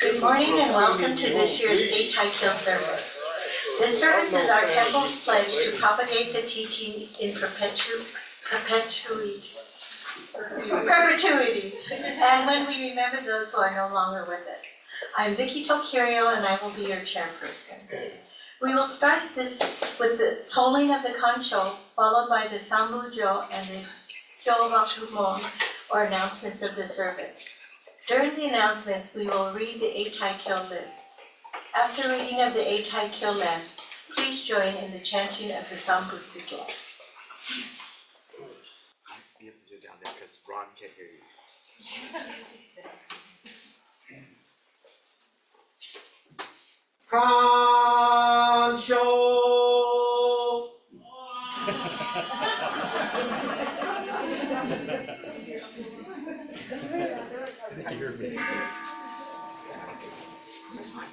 Good morning and welcome to this year's Eitaikyo Service. This service is our temple's pledge to propagate the teaching in perpetuity. And when we remember those who are no longer with us. I'm Vicki Tokirio and I will be your chairperson. We will start this with the tolling of the Kansho, followed by the Sambujo and the Hyobyaku-mon, or announcements of the service. During the announcements, we will read the Eitaikyo list. After reading of the Eitaikyo list, please join in the chanting of the Sambujo Ge. You have to do it down there because Ron can't hear you. Kansho! I heard me. It's fine.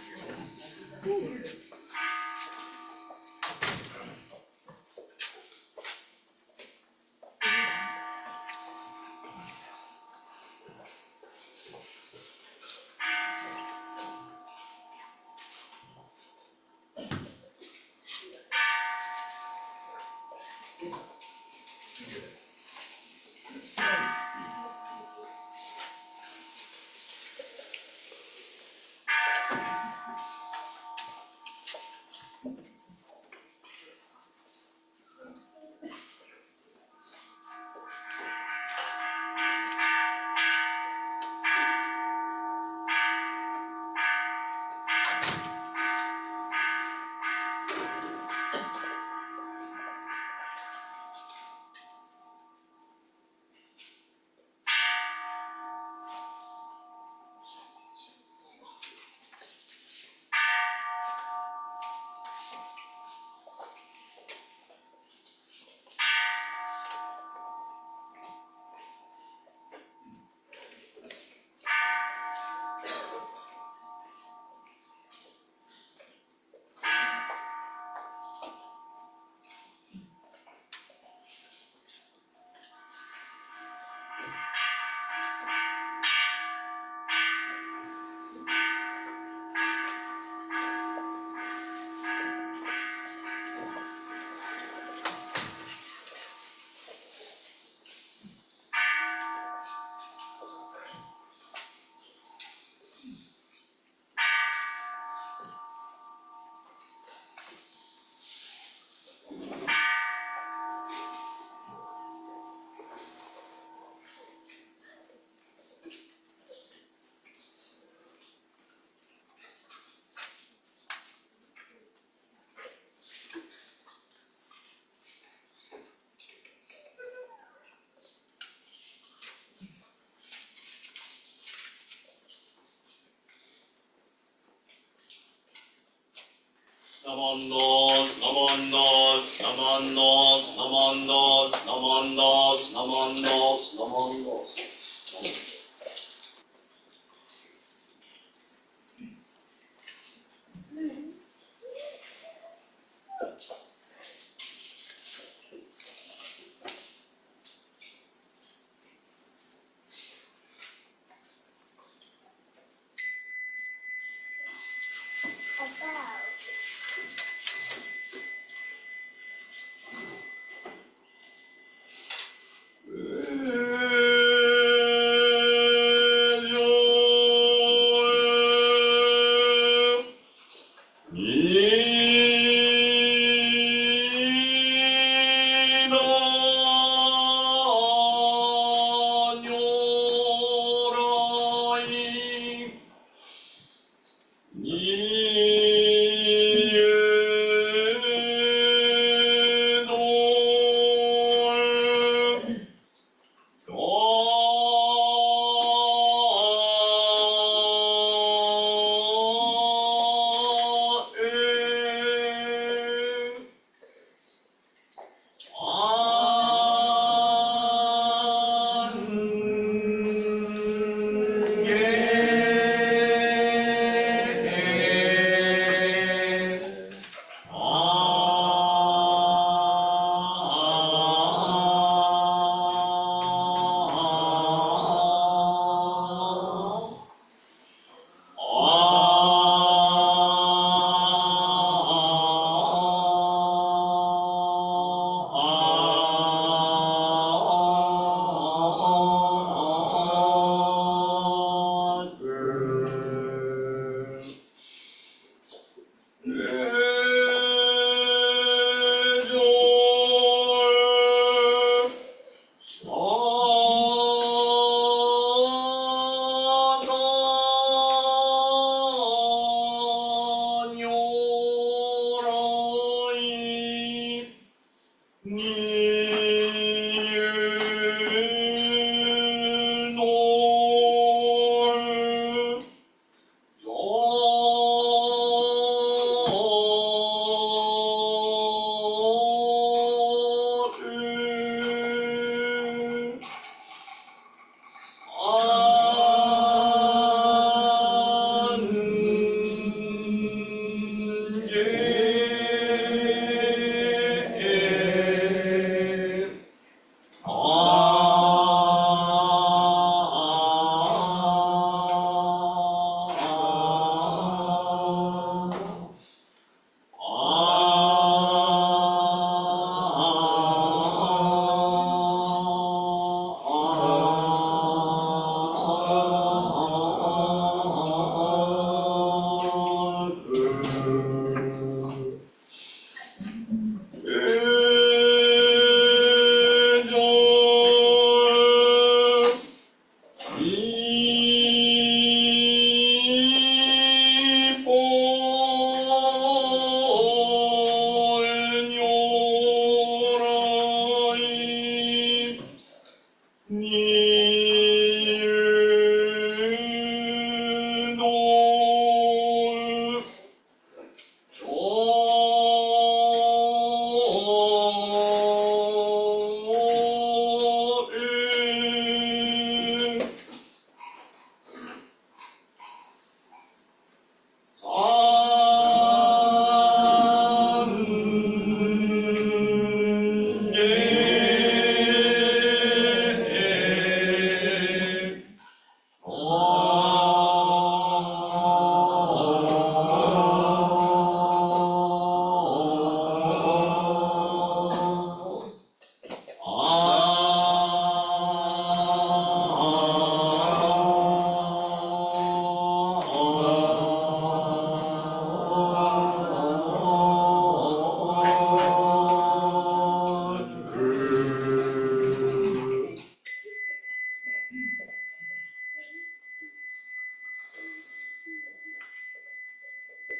Namandos, namandos, namandos, namandos, namandos, namandos, namandos.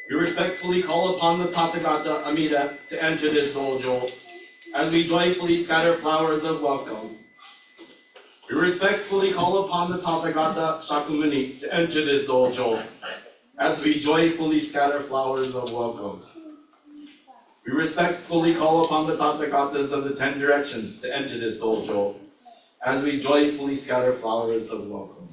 We respectfully call upon the Tathagata Amida to enter this dojo as we joyfully scatter flowers of welcome. We respectfully call upon the Tathagata Shakyamuni to enter this dojo as we joyfully scatter flowers of welcome. We respectfully call upon the Tathagatas of the 10 directions to enter this dojo as we joyfully scatter flowers of welcome.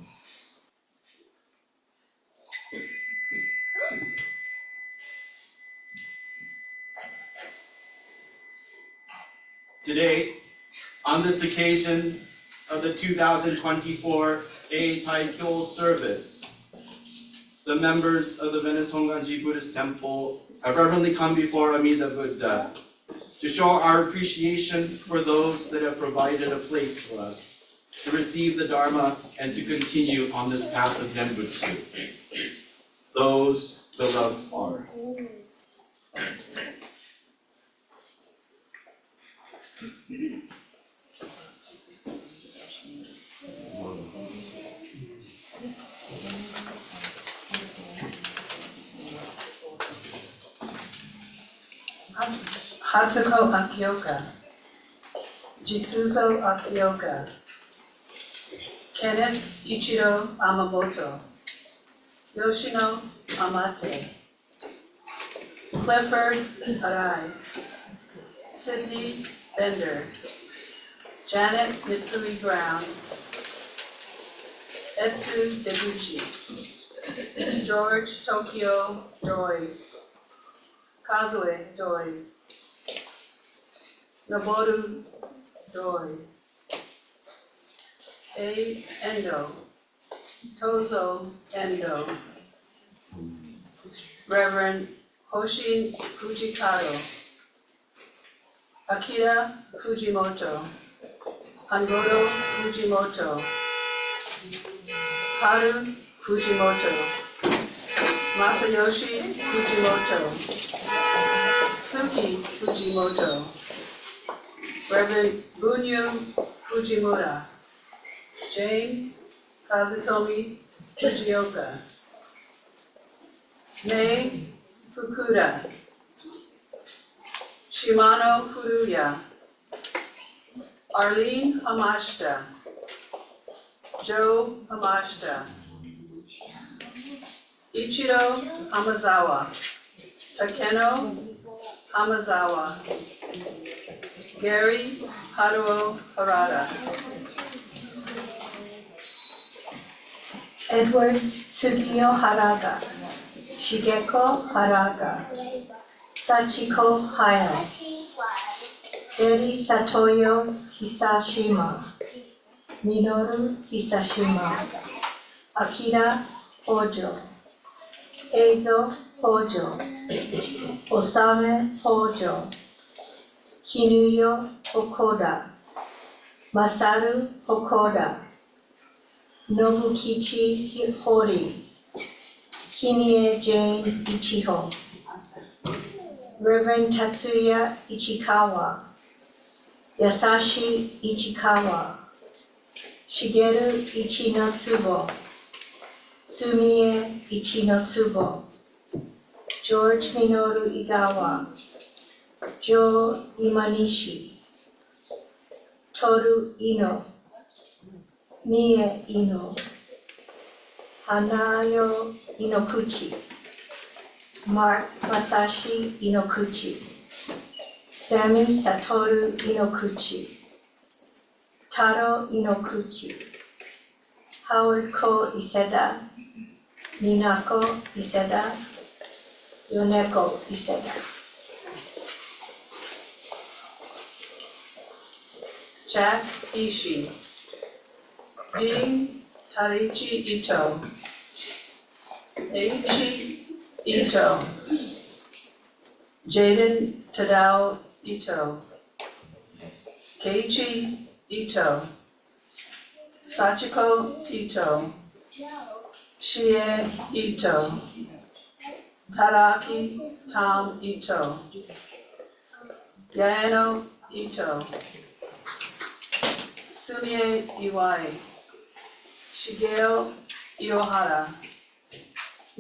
Today, on this occasion of the 2024 Eitaikyo Service, the members of the Venice Honganji Buddhist Temple have reverently come before Amida Buddha to show our appreciation for those that have provided a place for us to receive the Dharma and to continue on this path of Nembutsu. Those the love are. Hatsuko Akioka, Jitsuzo Akioka, Kenneth Ichiro Amamoto, Yoshino Amate, Clifford Arai, Sydney Bender, Janet Mitsui Brown, Etsu Deguchi, George Tokyo Doi, Kazue Doi, Noboru Doi, A. Endo, Tozo Endo, Reverend Hoshin Fujikado, Akira Fujimoto, Angodo Fujimoto, Haru Fujimoto, Masayoshi Fujimoto, Suki Fujimoto, Reverend Bunyu Fujimura, James Kazutomi Fujioka, Mei Fukuda, Shimano Furuya, Arlene Hamashita, Joe Hamashita, Ichiro Hamazawa, Takeno Hamazawa, Gary Haruo Harada, Edward Tsukio Haraga, Shigeko Haraga, Sachiko Haya, Eri Satoyo Hisashima, Minoru Hisashima, Akira Hojo, Eizo Hojo, Osame Hojo, Kinuyo Hokoda, Masaru Hokoda, Nobukichi Hori, Kimie Jane Ichiho, Reverend Tatsuya Ichikawa, Yasashi Ichikawa, Shigeru Ichinotsubo, Sumie Ichinotsubo, George Minoru Igawa, Joe Imanishi, Toru Ino, Mie Ino, Hanayo Inokuchi, Mark Masashi Inokuchi, Sammy Satoru Inokuchi, Taro Inokuchi, Howard Ko Iseda, Minako Iseda, Yoneko Iseda. Jack Ishii, Dean Tarichi Ito, Eiichi Ito, Jaden Tadao Ito, Keiichi Ito, Sachiko Ito, Shie Ito, Tadaki Tom Ito, Yano Ito, Sumie Iwai, Shigeo Iohara,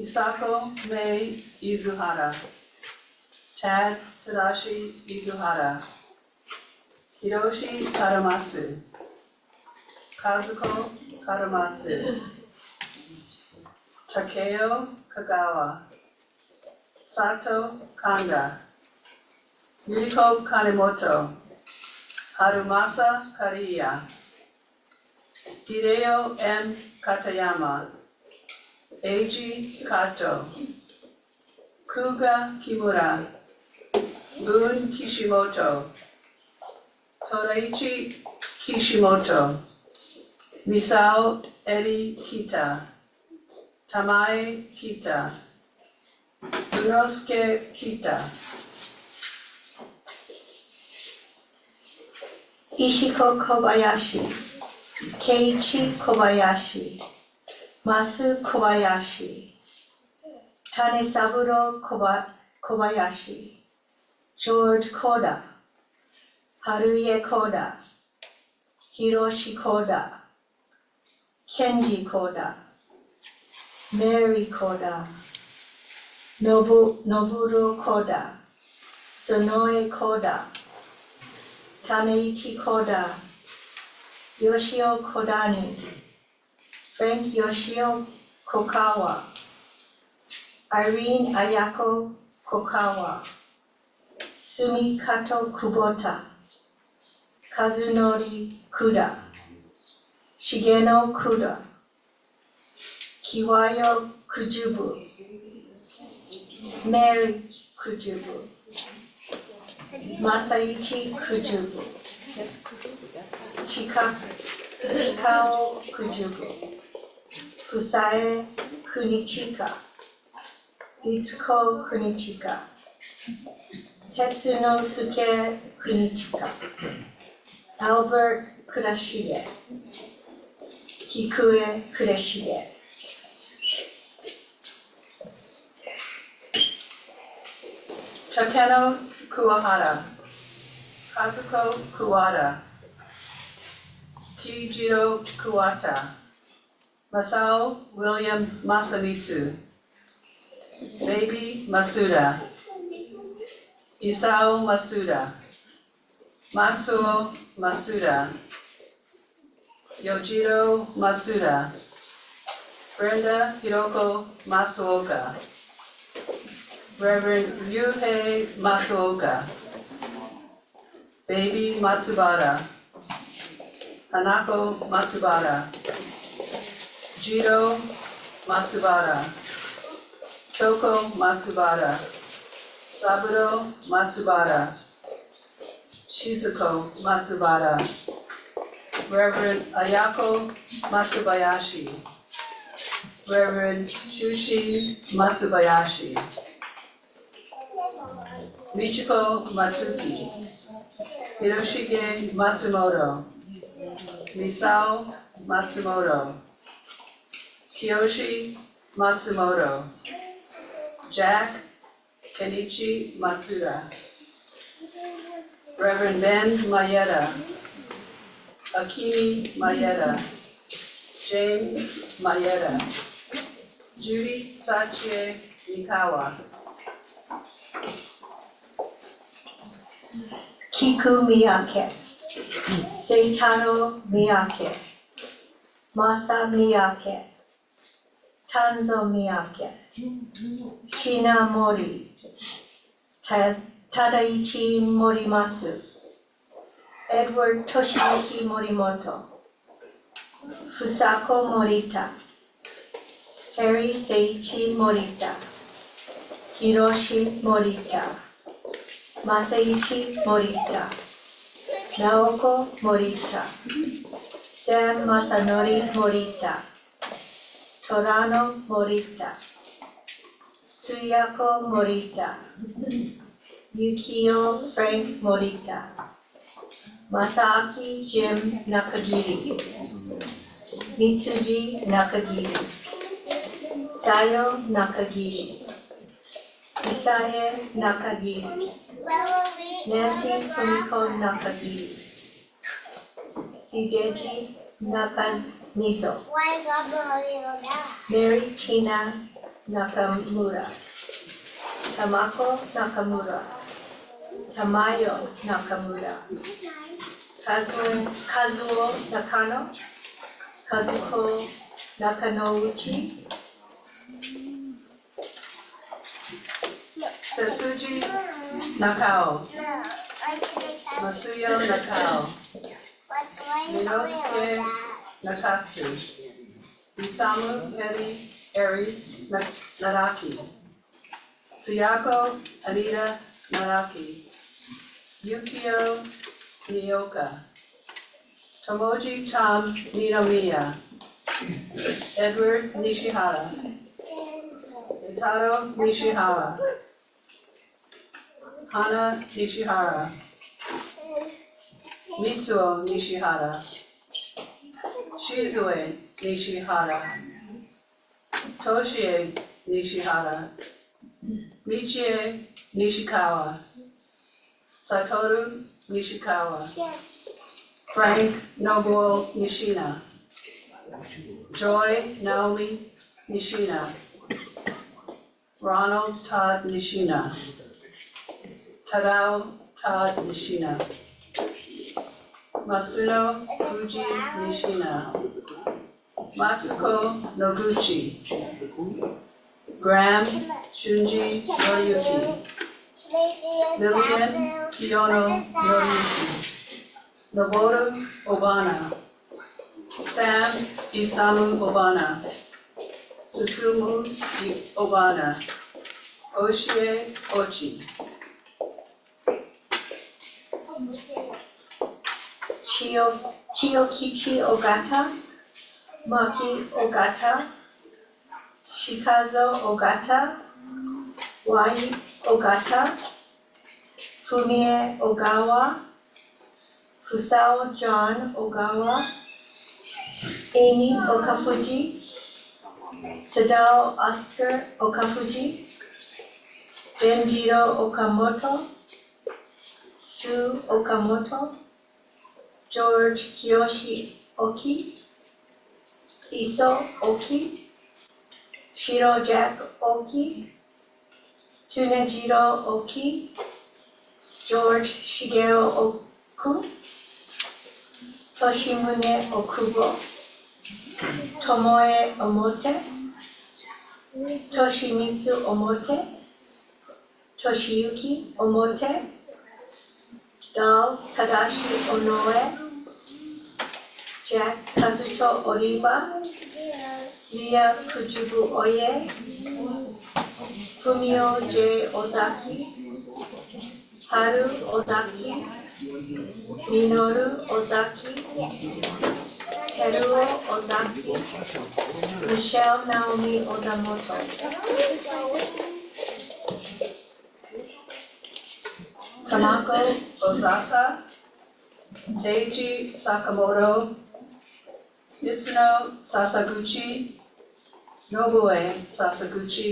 Hisako Mei Izuhara, Tad Tadashi Izuhara, Hiroshi Karamatsu, Kazuko Karamatsu, Takeo Kagawa, Sato Kanda, Yuriko Kanemoto, Harumasa Kariya, Hideo M. Katayama, Eiji Kato, Kuga Kimura, Bun Kishimoto, Toraichi Kishimoto, Misao Eri Kita, Tamae Kita, Unosuke Kita, Ishiko Kobayashi, Keiichi Kobayashi, Masu Kobayashi, Tanesaburo Kobayashi, George Koda, Haruye Koda, Hiroshi Koda, Kenji Koda, Mary Koda, Noburo Koda, Sonoe Koda, Tameichi Koda, Yoshio Kodani, Frank Yoshio Kokawa, Irene Ayako Kokawa, Sumikato Kubota, Kazunori Kuda, Shigeno Kuda, Kiwayo Kujubu, Mary Kujubu, Masaichi Kujubu, Chikao Kujubu, Fusae Kunichika, Itsuko Kunichika, Tetsunosuke Kunichika, Albert Kurashige, Kikue Kurashige. Takeno Kuwahara, Kazuko Kuwata, Kijiro Kuwata, Masao William Masamitsu, Baby Masuda, Isao Masuda, Matsuo Masuda, Yojiro Masuda, Brenda Hiroko Masuoka, Reverend Ryuhei Masuoka, Baby Matsubara, Hanako Matsubara, Jiro Matsubara, Kyoko Matsubara, Saburo Matsubara, Shizuko Matsubara, Reverend Ayako Matsubayashi, Reverend Shushi Matsubayashi, Michiko Matsuki, Hiroshige Matsumoto, Misao Matsumoto, Kiyoshi Matsumoto, Jack Kenichi Matsuda, Reverend Ben Mayeda, Akimi Mayeda, James Mayeda, Judy Sachie Mikawa, Kiku Miyake, Seitaro Miyake, Masa Miyake, Tanzo Miyake, Shina Mori, Tadaichi Morimasu, Edward Toshiyuki Morimoto, Fusako Morita, Harry Seiichi Morita, Hiroshi Morita, Masaichi Morita, Naoko Morita, Sam Masanori Morita, Torano Morita, Suyako Morita, Yukio Frank Morita, Masaki Jim Nakagiri, Mitsuji Nakagiri, Sayo Nakagiri, Isae Nakagiri, Nancy Fumiko Nakagiri, Hideji Nakaniso, Mary Tina Nakamura. Tamako Nakamura. Tamayo Nakamura. Kazuo Nakano. Kazuko Nakanouchi. Setsuji Nakao. Masuyo Nakao. Minosuke Nakatsu. Isamu Eri Naraki. Tsuyako Anita Naraki. Yukio Nioka. Tomoji Tam Ninomiya. Edward Nishihara. Itaro Nishihara. Hana Nishihara. Mitsuo Nishihara. Shizue Nishihara. Toshie Nishihara. Michie Nishikawa. Satoru Nishikawa. Frank Nobuo Nishina. Joy Naomi Nishina. Ronald Todd Nishina. Tadao Todd Nishina. Masuno Fuji Nishina. Matsuko Noguchi. Graham Shunji Noriyuki. Lillian Kiyono Noriyuki. Noboru Obana. Sam Isamu Obana. Susumu Obana. Oshie Ochi. Chiyokichi Ogata. Maki Ogata. Shikazo Ogata. Wai Ogata. Fumie Ogawa. Fusao John Ogawa. Amy Okafuji. Sadao Oscar Okafuji. Benjiro Okamoto. Sue Okamoto. George Kiyoshi Oki. Iso Oki. Shiro Jack Oki. Tsunejiro Oki. George Shigeo Oku. Toshimune Okubo. Tomoe Omote. Toshimitsu Omote. Toshiyuki Omote. Dal Tadashi Onoe. Jack Kazuto Oriba. Ria Kujubu Oye. Fumio J. Ozaki. Haru Ozaki. Minoru Ozaki. Teruo Ozaki. Michelle Naomi Ozamoto. Tamako Ozasa. Teiji Sakamoto. Itsuno Sasaguchi. Nobue Sasaguchi.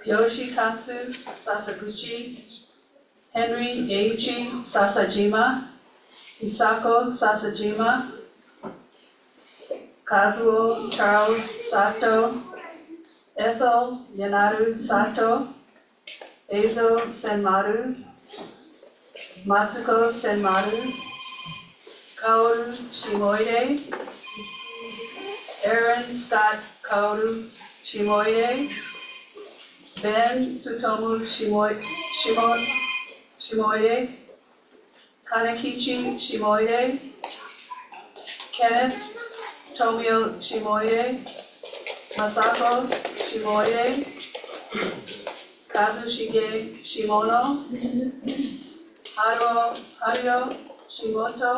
Yoshikatsu Sasaguchi. Henry Eiichi Sasajima. Hisako Sasajima. Kazuo Charles Sato. Ethel Yanaru Sato. Eizo Senmaru. Matsuko Senmaru. Kaoru Shimoide. Aaron Scott Kaoru Shimoide. Ben Tsutomu Shimoide. Kanekichi Shimoide. Kenneth Tomio Shimoide. Masako Shimoide. Kazushige Shimono. Haruo Shimoto.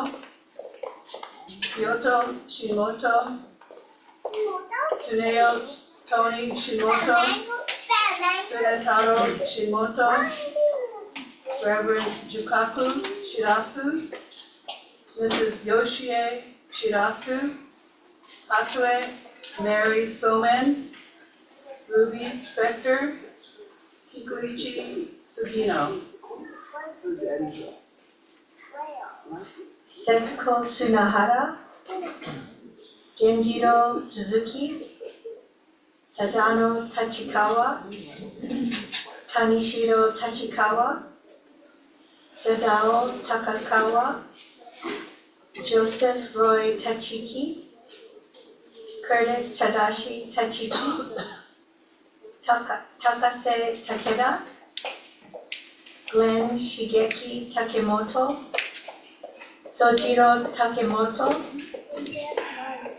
Kyoto Shimoto. Tsuneo Tony Shimoto. Tsunetaro Shimoto. Reverend Jukaku Shirasu. Mrs. Yoshie Shirasu. Hatsue Mary Somen. Ruby Spector. Kikuichi Sugino. Setsuko Sunahara. Genjiro Suzuki. Tadano Tachikawa, Tanishiro Tachikawa, Sadao Takakawa, Joseph Roy Tachiki, Curtis Tadashi Tachiki, Takase Takeda, Glenn Shigeki Takemoto, Sojiro Takemoto,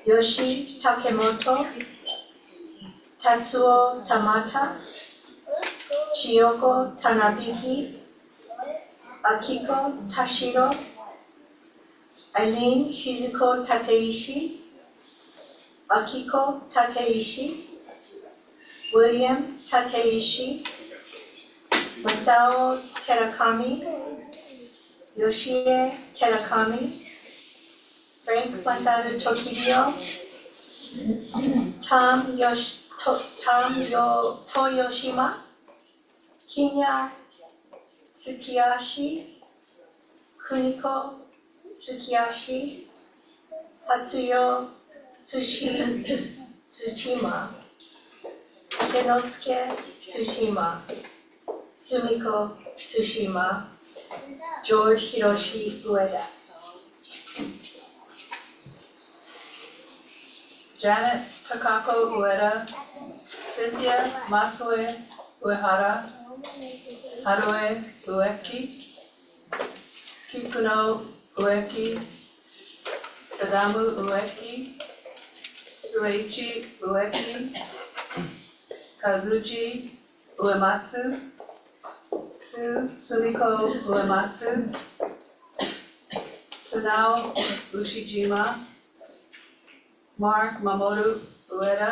Yoshi Takemoto, Tatsuo Tamata, Chiyoko Tanabiki, Akiko Tashiro, Eileen Shizuko Tateishi, Akiko Tateishi, William Tateishi, Masao Terakami, Yoshie Terakami, Frank Masaru Tokirio, Toyoshima, Kinya Tsukiyashi, Kuniko Tsukiyashi, Hatsuyo Tsushima, Kenosuke Tsushima, Sumiko Tsushima, George Hiroshi Ueda. Janet Takako Ueda, Cynthia Matsue Uehara, Harue Ueki, Kikuno Ueki, Sadamu Ueki, Sueichi Ueki, Kazuchi Uematsu, Sumiko Uematsu, Sunao Ushijima, Mark Mamoru Ueda,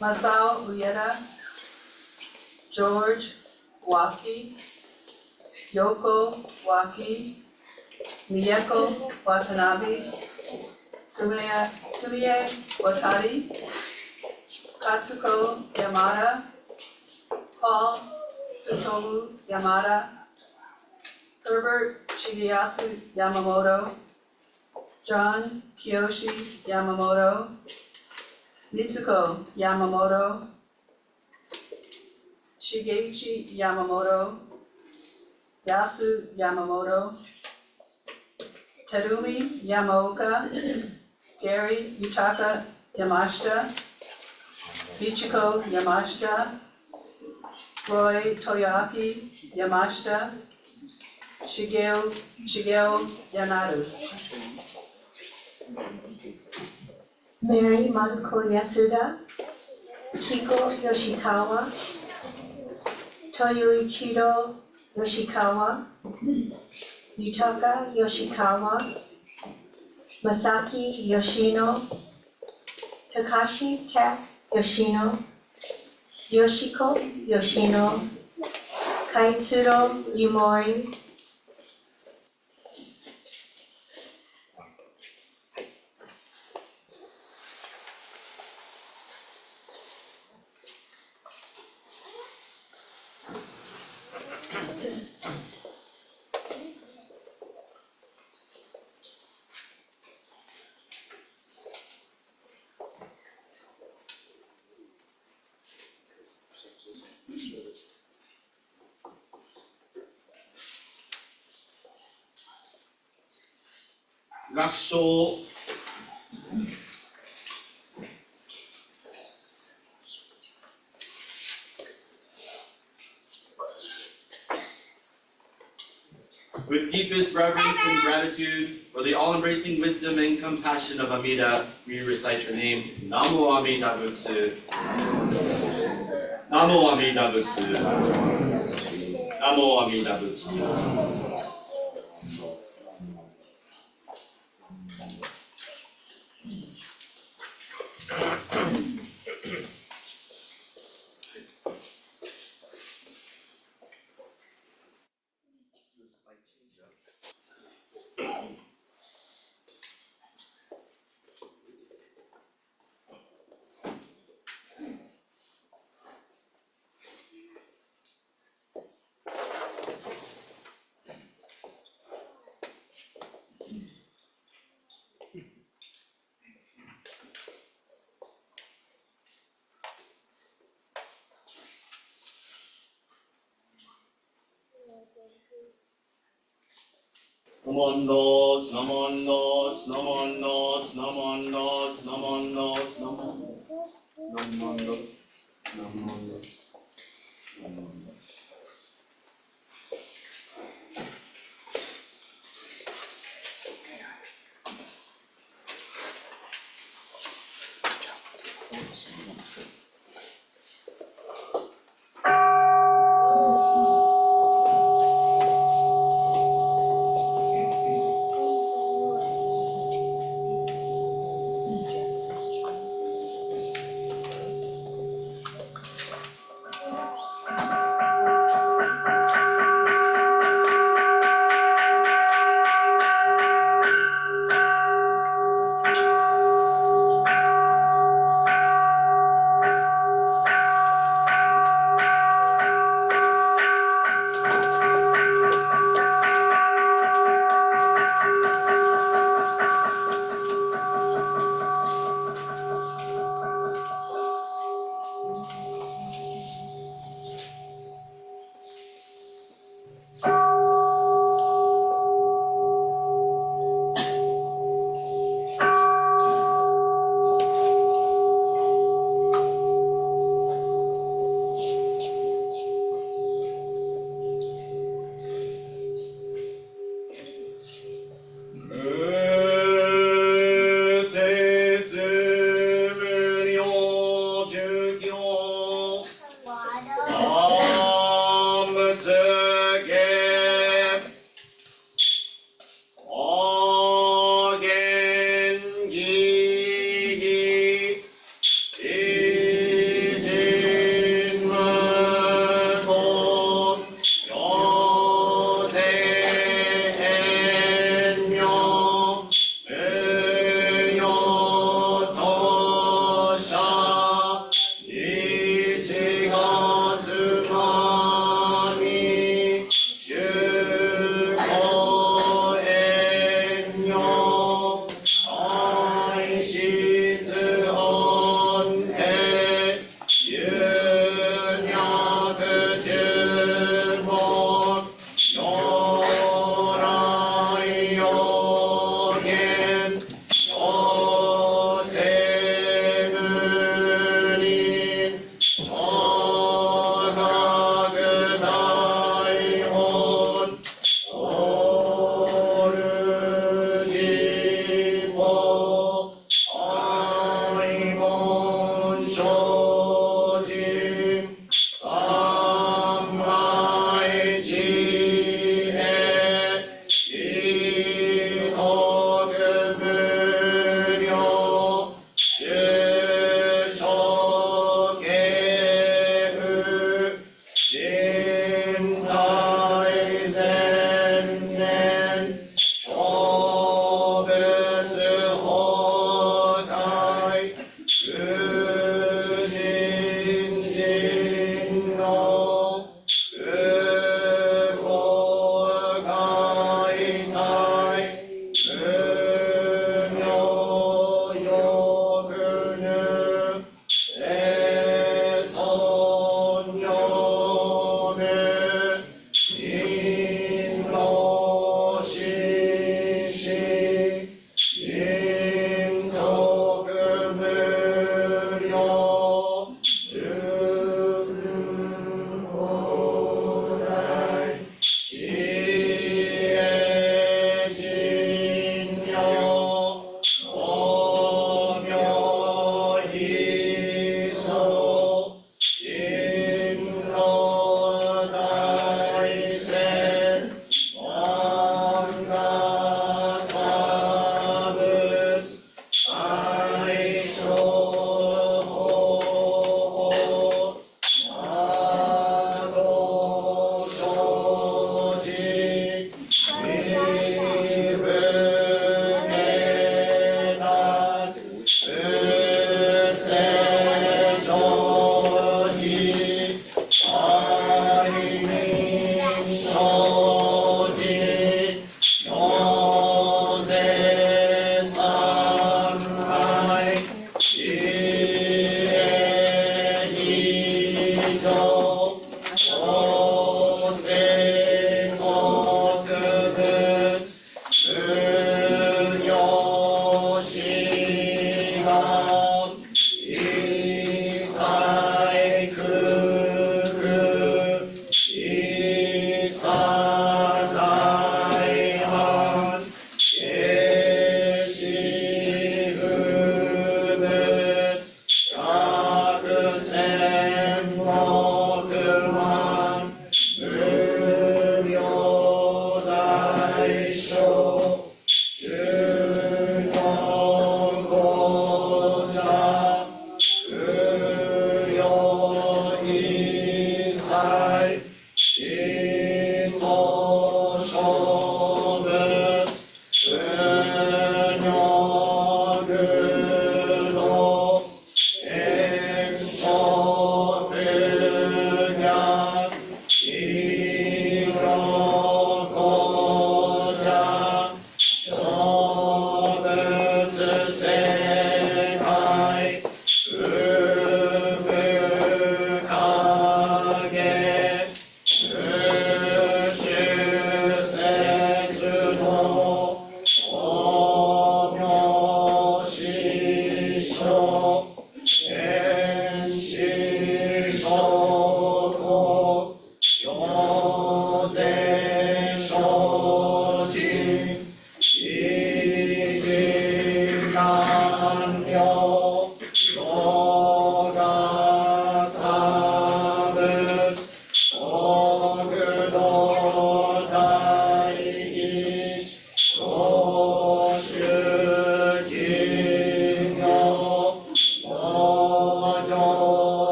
Masao Ueda, George Waki, Yoko Waki, Miyako Watanabe, Sumie Watari, Katsuko Yamada, Paul Tsutomu Yamada, Herbert Shigeyasu Yamamoto, John Kiyoshi Yamamoto, Mitsuko Yamamoto, Shigeichi Yamamoto, Yasu Yamamoto, Terumi Yamaoka, Gary Yutaka Yamashita, Michiko Yamashita, Roy Toyoaki Yamashita, Shigeo Yanadu. Mary Maruko Yasuda, Kiko Yoshikawa, Toyoichiro Yoshikawa, Yutaka Yoshikawa, Masaki Yoshino, Takashi Tak Yoshino, Yoshiko Yoshino, Kaitsuro Yumori, Gakusho. With deepest reverence and gratitude for the all-embracing wisdom and compassion of Amida, we recite her name. Namo Amida Butsu. Namo Amida Butsu. Namo Amida Butsu. Namondos, namondos, namondos, namondos, namondos, namondos, namondos.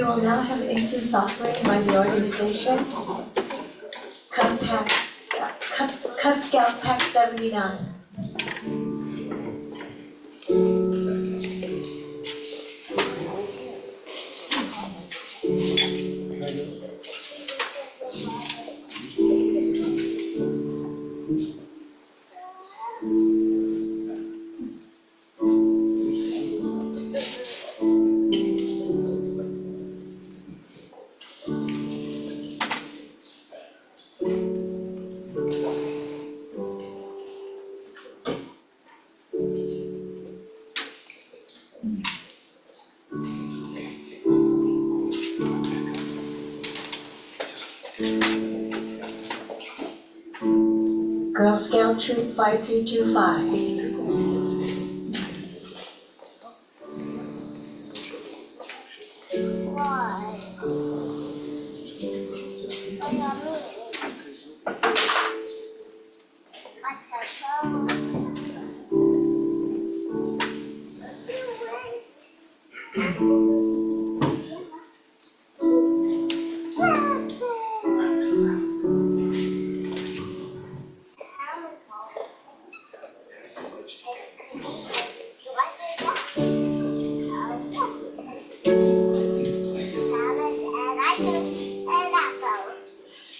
We will now have incense offering by the organization. Cub Scout Pack 79. Girl Scout Troop 5325.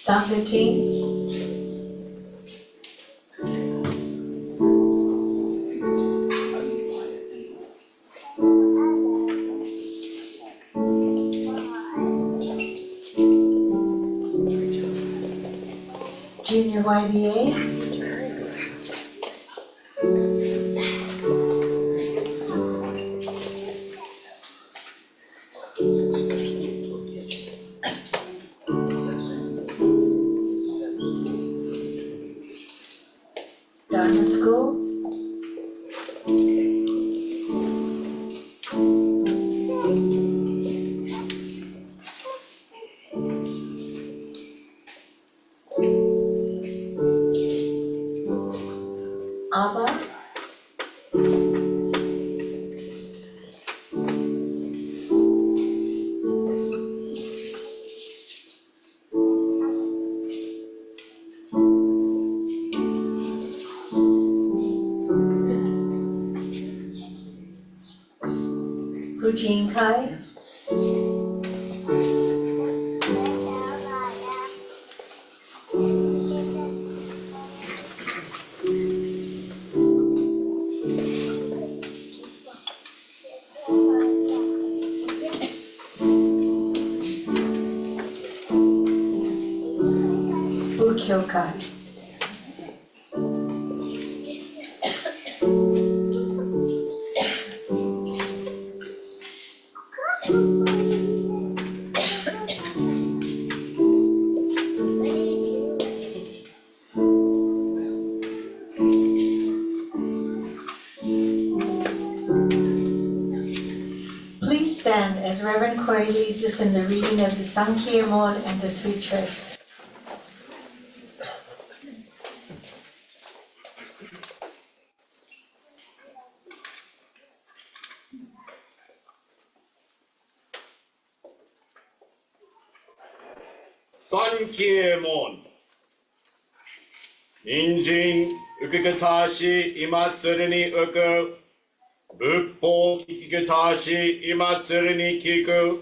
Soccer teams. Junior YBA. Dharma School. Abba. Fujinkai. Ukyokai. Please stand as Reverend Kory leads us in the reading of the Sankeyamon and the three treasures. Sankeyamon. Ninjin ukukutashi imasuru ni uku. Buppo kikutashi imasuru ni kiku.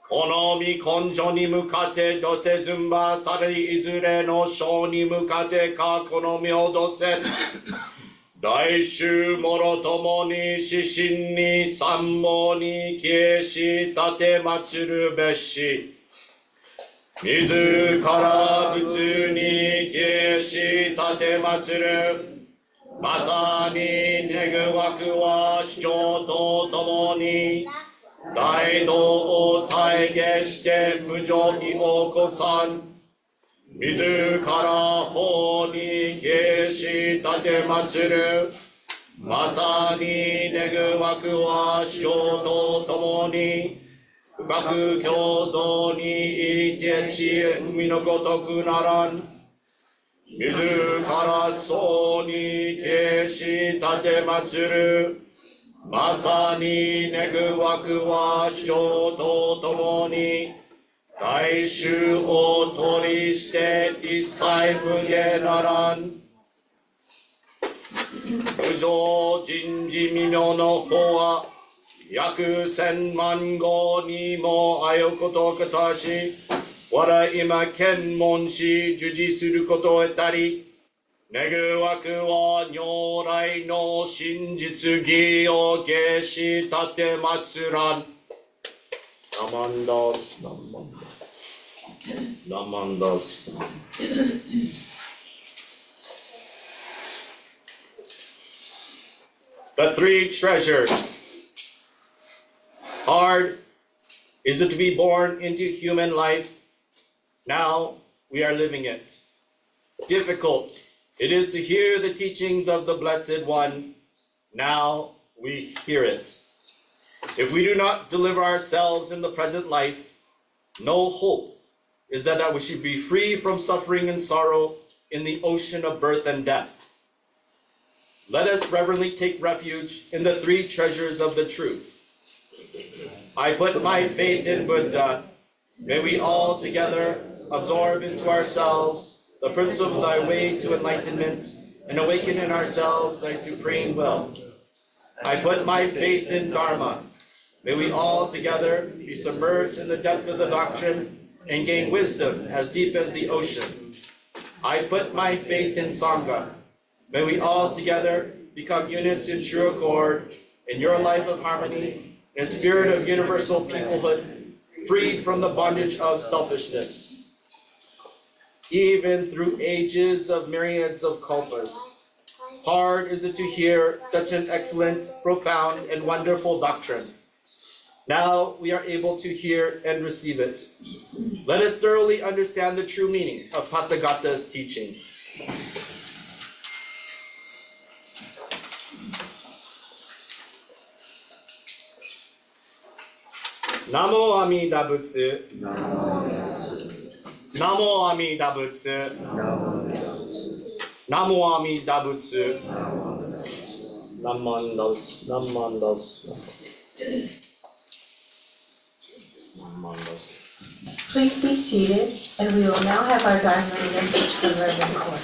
Konomi konjo ni mukate dose zumba sarari izure no sho ni mukate ka konomi o dose. Daishu moro tomo ni shishin ni sammo ni kieshi tate matsuru beshi. Mizu kara butsu ni kieshi tate matsuru. Masani neguwaku wa shicho to tomo ni. Daido o taige shite mujogi o kosan. Mizu kara ho ni kieshi tate matsuru. Masani neguwaku wa shicho to tomo ni. 深く競争に入りて知恵海のごとくならん。自らそうに決し立てまつる。まさに願わくは主張とともに大衆を取りして一切無下ならん。無常人事未明の法は約1000万号にもあよことかたし、我ら今検問し従事することを得たり、願わくは如来の真実義を下し立てまつらん。ナマンダス、ナマンダス、ナマンダス。The three treasures. Hard is it to be born into human life. Now we are living it. Difficult it is to hear the teachings of the Blessed One. Now we hear it. If we do not deliver ourselves in the present life, no hope is that we should be free from suffering and sorrow in the ocean of birth and death. Let us reverently take refuge in the three treasures of the truth. I put my faith in Buddha. May we all together absorb into ourselves the principle of thy way to enlightenment and awaken in ourselves thy supreme will. I put my faith in Dharma. May we all together be submerged in the depth of the doctrine and gain wisdom as deep as the ocean. I put my faith in Sangha. May we all together become units in true accord, in your life of harmony, in a spirit of universal peoplehood, freed from the bondage of selfishness. Even through ages of myriads of kalpas, hard is it to hear such an excellent, profound, and wonderful doctrine. Now we are able to hear and receive it. Let us thoroughly understand the true meaning of Tathagata's teaching. Namo Amida Butsu. Namo Amida Butsu. Namo Amida Butsu. Namandas. Please be seated, and we will now have our Dharma message from Reverend Kory.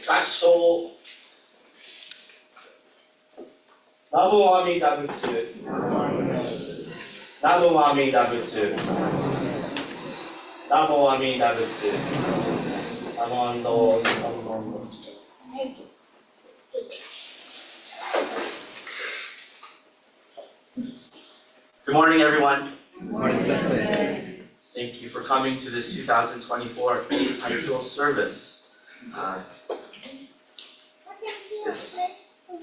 Kansho. Namo Amida Butsu. Namo Amida Butsu. Namo Amida Butsu. Namando. Good morning, everyone. Good morning, Sensei. Thank you for coming to this 2024 Eitaikyo Service.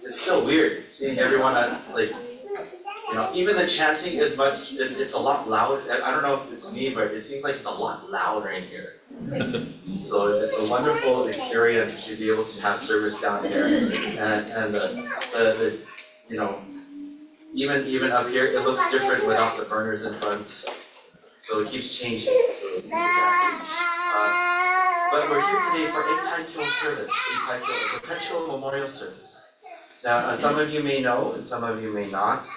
It's so weird seeing everyone even the chanting is it's a lot loud. I don't know if it's me, but it seems like it's a lot louder in here. So it's a wonderful experience to be able to have service down here, and the even up here it looks different without the burners in front. So it keeps changing. But we're here today for Eitaikyo Service, Eitaikyo, Perpetual Memorial Service. Now, some of you may know, and some of you may not.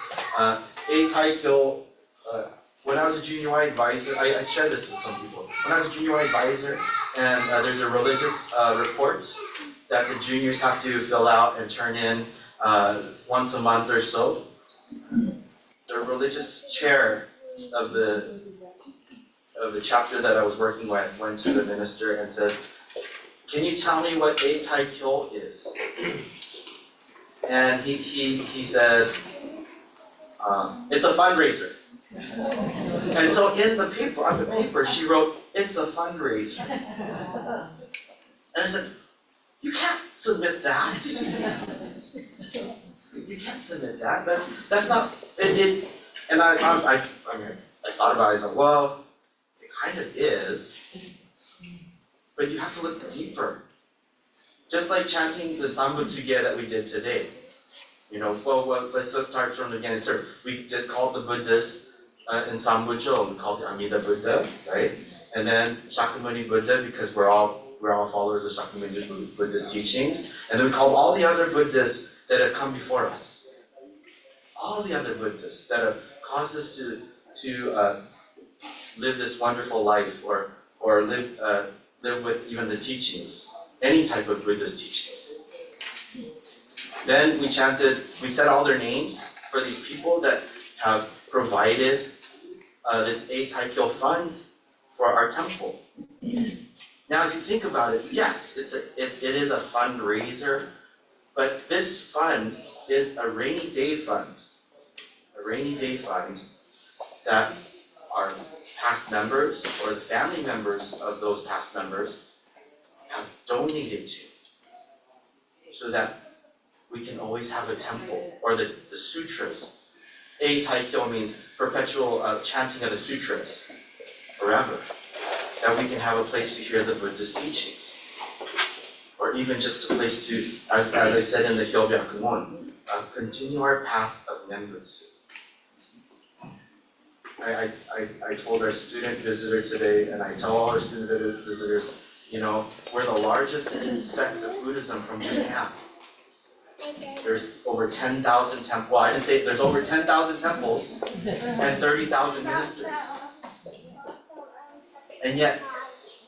Eitaikyo, when I was a junior Y advisor, I shared this with some people. When I was a junior Y advisor, and there's a religious report that the juniors have to fill out and turn in once a month or so. The religious chair of the chapter that I was working with went to the minister and said, can you tell me what Eitaikyo is? And he said, it's a fundraiser. And so in the paper, on the paper, she wrote, it's a fundraiser. And I said, you can't submit that. You can't submit that. That's not it. And I thought about it. I thought, well, it kind of is, but you have to look deeper. Just like chanting the Sambujo Ge that we did today. Well, let's start from the beginning. So we did call the Buddhists in Sambujo, we called the Amida Buddha, right? And then Shakyamuni Buddha, because we're all followers of Shakyamuni Buddha's teachings. And then we called all the other Buddhists that have come before us. All the other Buddhists that have caused us to live this wonderful life, or live with even the teachings, any type of Buddhist teachings. Then we said all their names for these people that have provided this Eitaikyo fund for our temple. Now, if you think about it, yes, it is a fundraiser, but this fund is a rainy day fund. A rainy day fund that our past members or the family members of those past members have donated to, so that we can always have a temple, or the sutras. Eitaikyo means perpetual chanting of the sutras forever. That we can have a place to hear the Buddha's teachings. Or even just a place to, as I said in the Hyobyaku-mon, continue our path of Nembutsu. I told our student visitor today, and I tell all our student visitors, we're the largest sect of Buddhism from Japan. There's over 10,000 temples. Well, I didn't say there's over 10,000 temples and 30,000 ministers. And yet,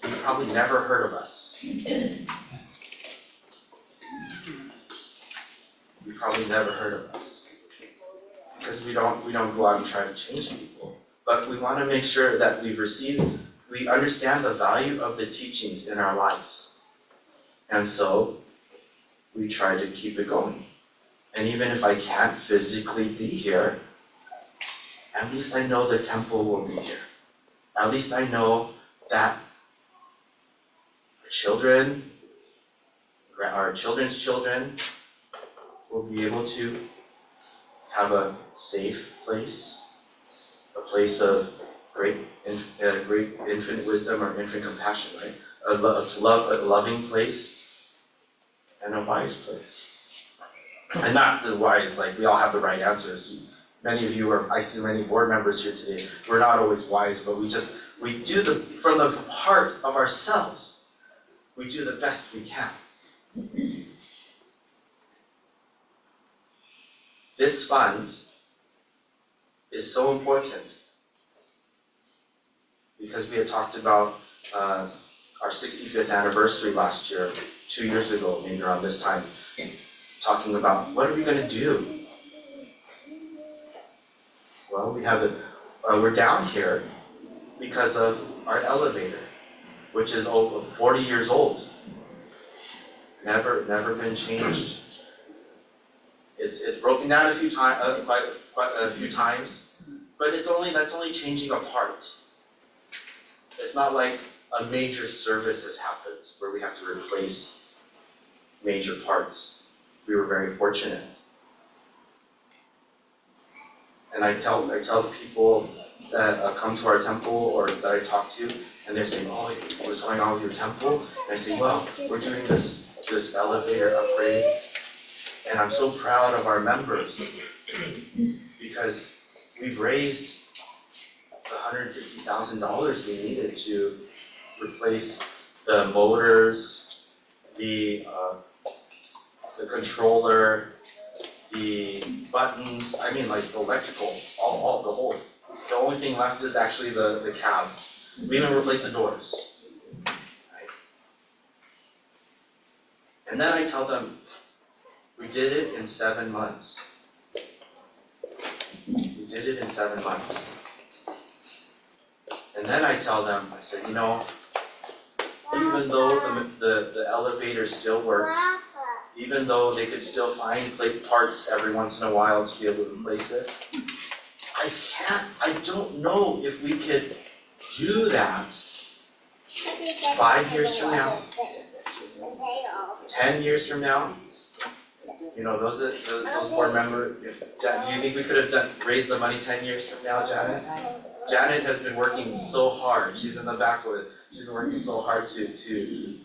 you probably never heard of us. You probably never heard of us. Because we don't go out and try to change people. But we want to make sure that we understand the value of the teachings in our lives. And so, we try to keep it going. And even if I can't physically be here, at least I know the temple will be here. At least I know that our children, our children's children will be able to have a safe place, a place of great infinite wisdom or infinite compassion, right? A loving place, and a wise place. And not the wise, like we all have the right answers. Many of you I see many board members here today, we're not always wise, but we do from the heart of ourselves, we do the best we can. This fund is so important because we had talked about our 65th anniversary last year, 2 years ago, maybe around this time, talking about what are we going to do? Well, we're down here because of our elevator, which is over 40 years old. Never been changed. It's broken down a few times, quite a few times, but that's only changing a part. It's not like a major service has happened where we have to replace major parts. We were very fortunate. And I tell the people that come to our temple or that I talk to, and they're saying, oh, what's going on with your temple? And I say, well, we're doing this elevator upgrade, and I'm so proud of our members because we've raised the $150,000 we needed to replace the motors, the controller, the buttons, I mean like the electrical, all the whole. The only thing left is actually the cab. We even replaced the doors. Right? And then I tell them, we did it in 7 months. We did it in 7 months. And then I tell them, I said, even though the elevator still works, even though they could still find parts every once in a while to be able to replace it, I don't know if we could do that 5 years from now, 10 years from now. You know, those board members, do you think we could have raised the money 10 years from now, Janet? Janet has been working so hard. She's in the back with it. She's been working so hard to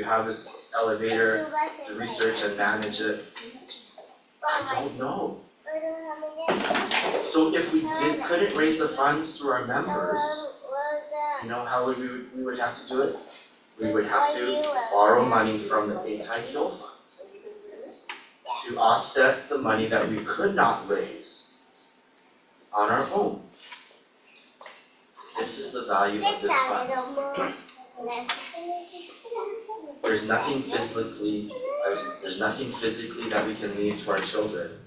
have this elevator, to research and manage it. I don't know. So if we couldn't raise the funds through our members, you know how we would have to do it? We would have to borrow money from the Eitaikyo Fund to offset the money that we could not raise on our own. This is the value of this fund. There's nothing physically that we can leave to our children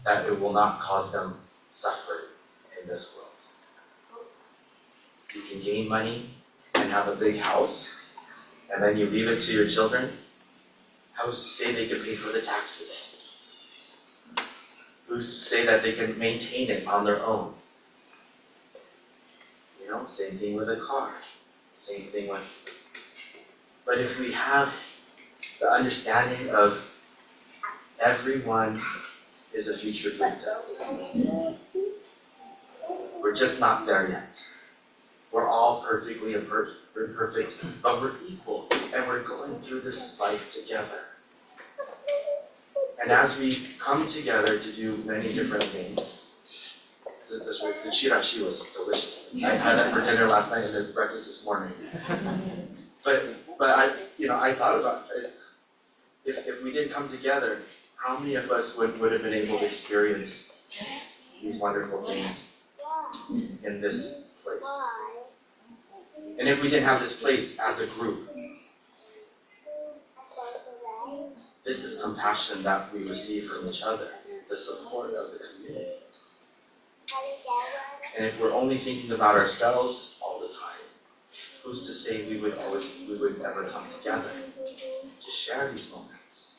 that it will not cause them suffering in this world. You can gain money and have a big house, and then you leave it to your children. Who's to say they can pay for the taxes? Who's to say that they can maintain it on their own? You know, same thing with a car. Same thing with... But if we have the understanding of everyone is a future Buddha, we're just not there yet. We're all perfectly imperfect, but we're equal, and we're going through this life together. And as we come together to do many different things, the chirashi was delicious. I had that for dinner last night and then breakfast this morning. But I thought about it. If we didn't come together, how many of us would have been able to experience these wonderful things in this place? And if we didn't have this place as a group, this is compassion that we receive from each other, the support of the community. And if we're only thinking about ourselves all the time, who's to say we would ever come together to share these moments?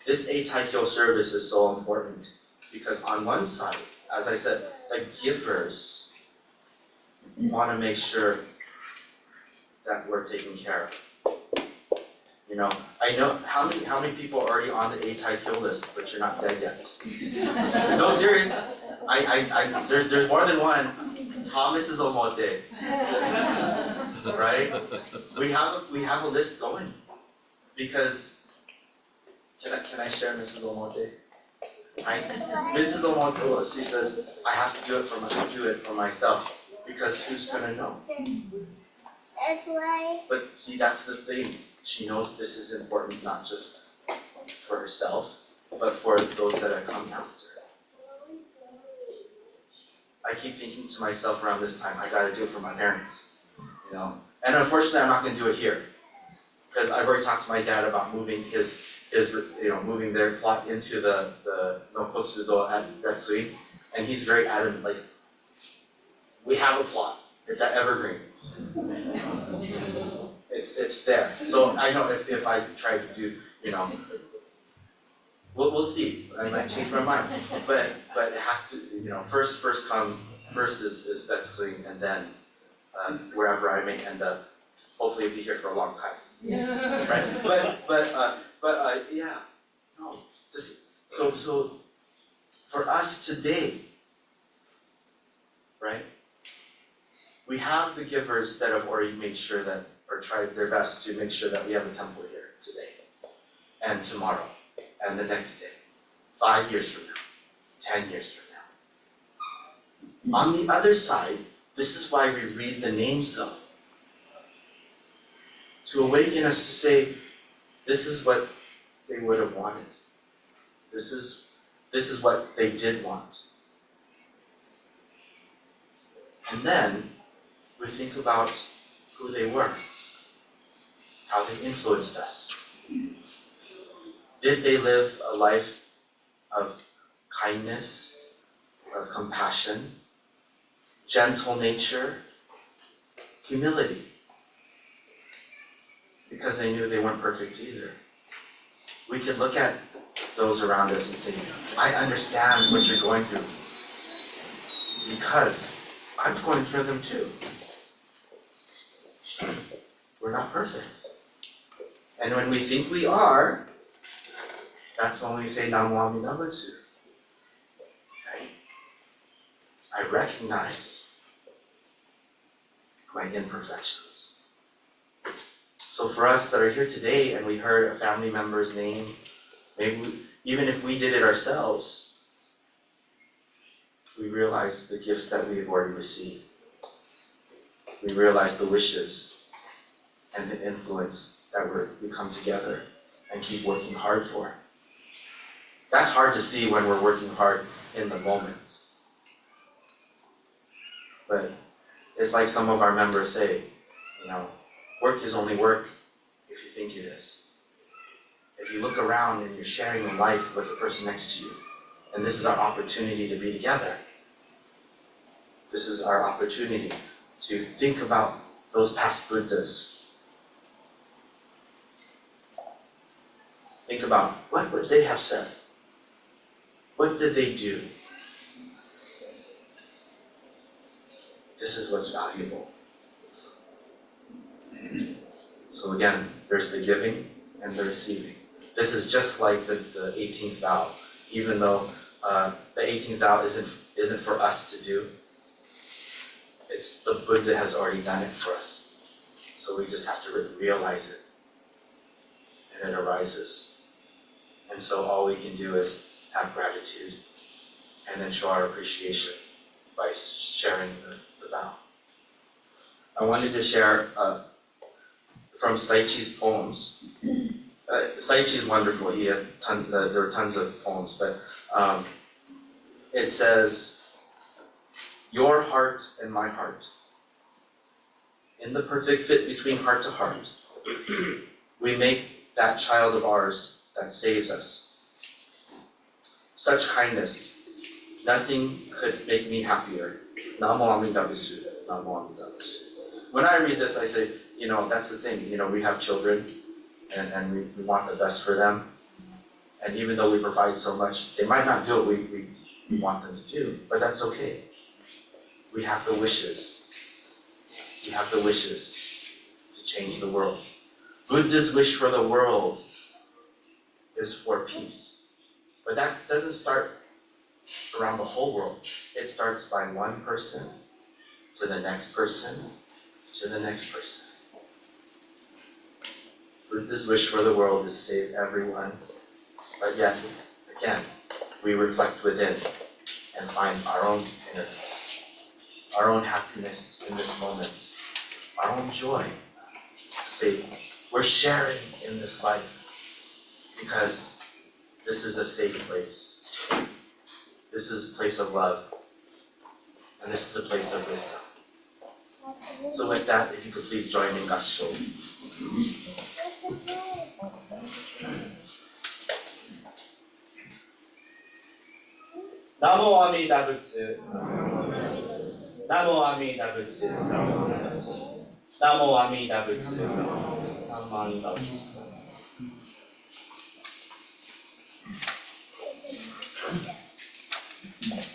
This Eitaikyo service is so important because on one side, as I said, the givers want to make sure that we're taken care of. You know, I know how many people are already on the Eitaikyo list, but you're not dead yet. No, serious. There's more than one. Thomas is omote. Right? We have a list going because can I share Mrs. Omote? Mrs. Omote, she says I have to do it for myself because who's gonna know? But see, that's the thing. She knows this is important not just for herself, but for those that have come after. I keep thinking to myself around this time, I gotta do it for my parents, you know. And unfortunately, I'm not gonna do it here, because I've already talked to my dad about moving moving their plot into the Nokotsudo at Retsui, and he's very adamant, like, we have a plot. It's at Evergreen. It's there. So I know if I try to do, you know, we'll see. I might change my mind. But it has to, you know, first is Betsui, and then wherever I may end up, hopefully be here for a long time. Yeah. Right? But yeah. No. So for us today, right? We have the givers that have already made sure that, or tried their best to make sure that we have a temple here today, and tomorrow, and the next day, 5 years from now, 10 years from now. On the other side, this is why we read the names though, to awaken us to say, this is what they would have wanted. This is what they did want. And then we think about who they were, how they influenced us. Did they live a life of kindness, of compassion? gentle nature, humility. Because they knew they weren't perfect either. We could look at those around us and say, I understand what you're going through. Because I'm going through them too. We're not perfect. And when we think we are, that's when we say Namo Amida Butsu. Right? I recognize my imperfections. So for us that are here today and we heard a family member's name, maybe even if we did it ourselves, we realize the gifts that we have already received. We realize the wishes and the influence that we come together and keep working hard for. That's hard to see when we're working hard in the moment. But it's like some of our members say, work is only work if you think it is. If you look around and you're sharing a life with the person next to you, and this is our opportunity to be together. This is our opportunity to think about those past Buddhas. Think about what would they have said? What did they do? This is what's valuable. So again, there's the giving and the receiving. This is just like the 18th vow, even though the 18th vow isn't for us to do. It's the Buddha has already done it for us. So we just have to realize it. And it arises. And so all we can do is have gratitude and then show our appreciation by sharing the vow. I wanted to share from Saichi's poems. Saichi's wonderful. He had there were tons of poems, but it says, "Your heart and my heart, in the perfect fit between heart to heart, we make that child of ours that saves us. Such kindness, nothing could make me happier. Namo Amida Butsu, Namo Amida Butsu." When I read this, I say, that's the thing. We have children, and we want the best for them. And even though we provide so much, they might not do what we want them to do, but that's okay. We have the wishes. We have the wishes to change the world. Buddha's wish for the world is for peace. But that doesn't start around the whole world. It starts by one person to the next person to the next person. Buddha's wish for the world is to save everyone. But yet, again, we reflect within and find our own inner peace, our own happiness in this moment, our own joy. To say, we're sharing in this life because this is a safe place. This is a place of love. And this is a place of wisdom. So with that, if you could please join in Kansho. Namo Amida Butsu. Namo Amida Butsu. Namo Amida Butsu. Namo Amida Butsu.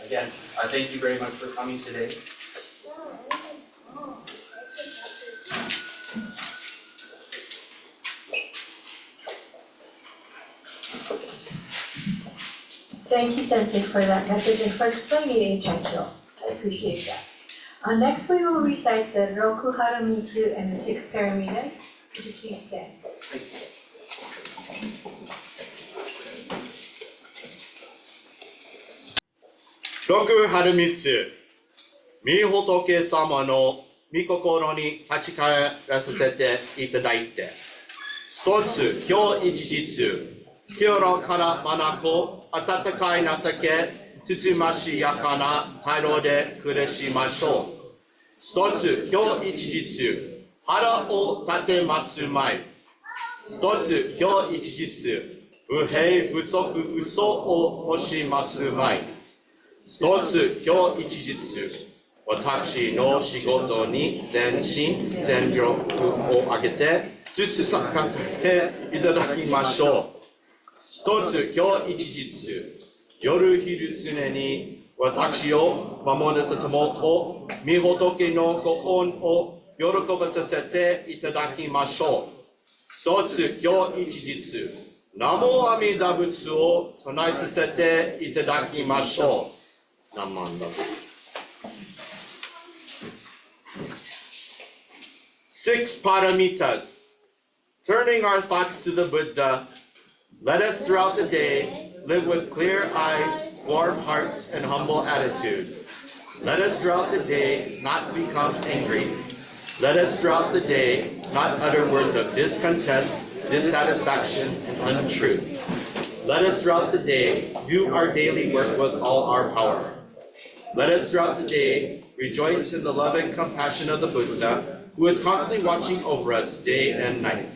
Again, I thank you very much for coming today. Thank you, Sensei, for that message and for explaining Eitaikyo. I appreciate that. Next, we will recite the Roku Haramitsu and the 6 Paramitas. Would you please stand? Roku Haramitsu, Mi Hotoke sama no Mi kokoro ni tachikaraさせていただいて、一つ今日一日、日から眼、温かい情け、つつましやかな態度で暮らしましょう。一つ今日一日、腹を立てますまい。一つ今日一日、不平不足嘘を干しますまい。一つ今日一日、己私の仕事に全身全力を挙げて尽くさせていただきましょう。一つ今日一日、夜昼常に私を守るともと、御仏のご恩を喜ばさせていただきましょう。一つ今日一日、南無阿弥陀仏を唱えさせていただきましょう。南無阿弥陀仏。Six Paramitas. Turning our thoughts to the Buddha, let us throughout the day live with clear eyes, warm hearts, and humble attitude. Let us throughout the day not become angry. Let us throughout the day not utter words of discontent, dissatisfaction, and untruth. Let us throughout the day do our daily work with all our power. Let us throughout the day rejoice in the love and compassion of the Buddha, who is constantly watching over us day and night.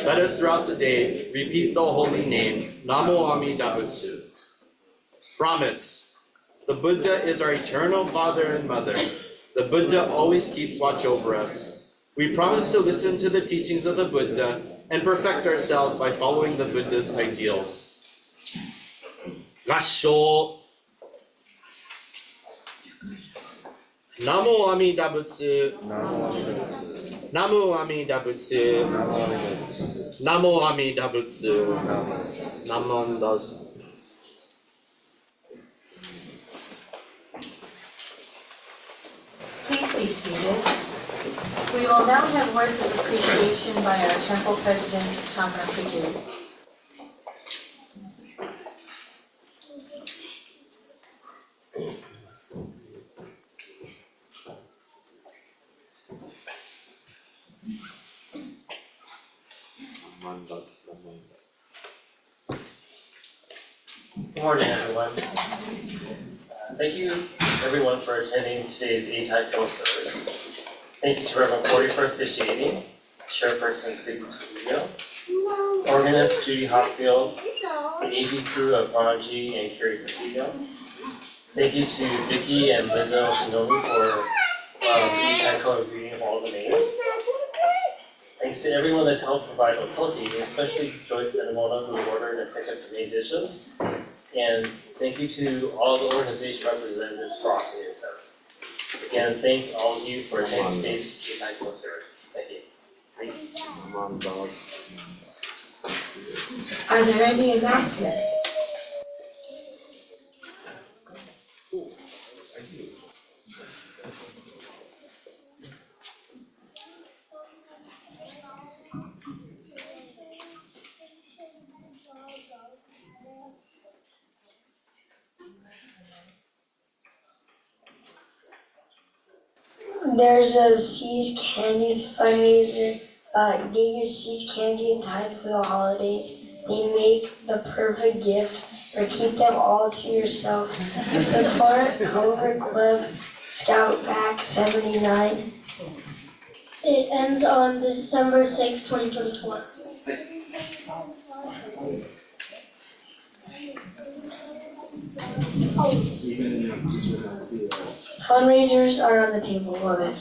Let us throughout the day repeat the holy name, Namo Amida Butsu. Promise. The Buddha is our eternal father and mother. The Buddha always keeps watch over us. We promise to listen to the teachings of the Buddha and perfect ourselves by following the Buddha's ideals. Gassho. Namo Amida Butsu. Namo Amida Butsu. Namo Amida Butsu. Namo Amida Butsu. Please be seated. We will now have words of appreciation by our temple president, Dharma Message. Good morning, everyone. Thank you, everyone, for attending today's Eitaikyo Service. Thank you to Reverend Kory for officiating, Chairperson Vicki, Organist Judy Hopfield, the AV crew of Ronji and Carrie Tokirio. Thank you to Vicki and Linda Shinobi for Eitaikyo reading of all the names. Thanks to everyone that helped provide otoki, especially Joyce and Mona who ordered and picked up the main dishes. And thank you to all the organization representatives for offering Incense. Again, thank all of you for attending today's Eitaikyo Service. Thank you. Are there any announcements? There's a Seas Candies fundraiser. Get your Seas Candy in time for the holidays. They make the perfect gift, or keep them all to yourself. Support Clover Club Scout Pack 79. It ends on December 6, 2024. Fundraisers are on the table above it.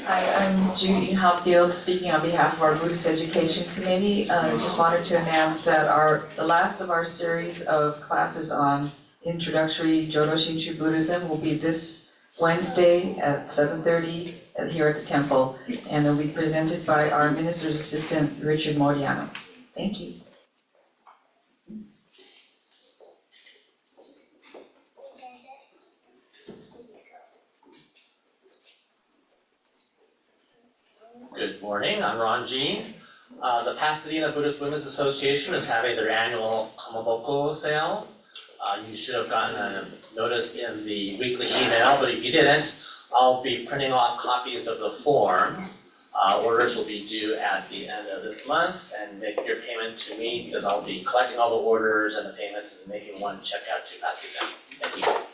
Hi, I'm Judy Hopfield, speaking on behalf of our Buddhist Education Committee. Just wanted to announce that the last of our series of classes on introductory Jodo Shinshu Buddhism will be this Wednesday at 7:30 here at the temple, and it'll be presented by our minister's assistant, Richard Moriano. Thank you. Good morning, I'm Ron Jean. The Pasadena Buddhist Women's Association is having their annual Kamaboko sale. You should have gotten a notice in the weekly email, but if you didn't, I'll be printing off copies of the form. Orders will be due at the end of this month, and make your payment to me because I'll be collecting all the orders and the payments and making one check out to Pasadena. Thank you.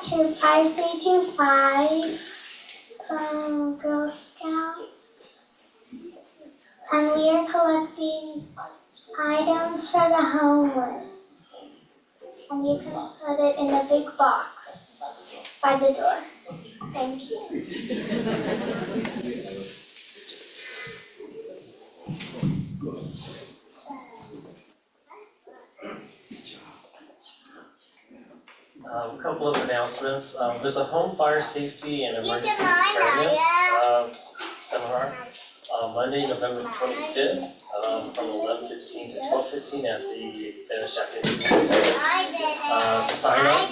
Troop 5325 from Girl Scouts. And we are collecting items for the homeless. And you can put it in a big box by the door. Thank you. A couple of announcements. There's a home fire safety and emergency preparedness seminar Monday, November 25th, from 11:15 to 12:15 at the Benediction Center. To sign up,